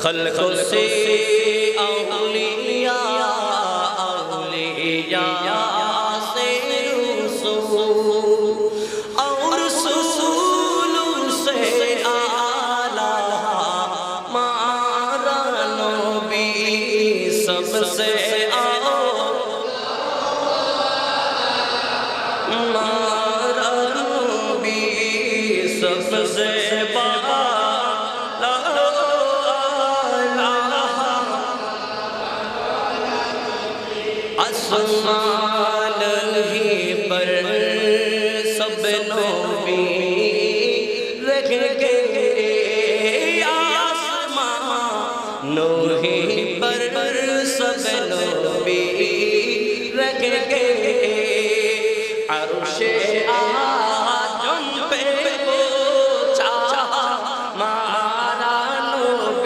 खल्क़ों से औलिया, औलिया से रसूल, और रसूल से आला हमारा नबी, सबसे हमारा नबी सबसे आसमान ही पर सब नबी रख के, आसमान ही पर सब नबी रख के, अर्शे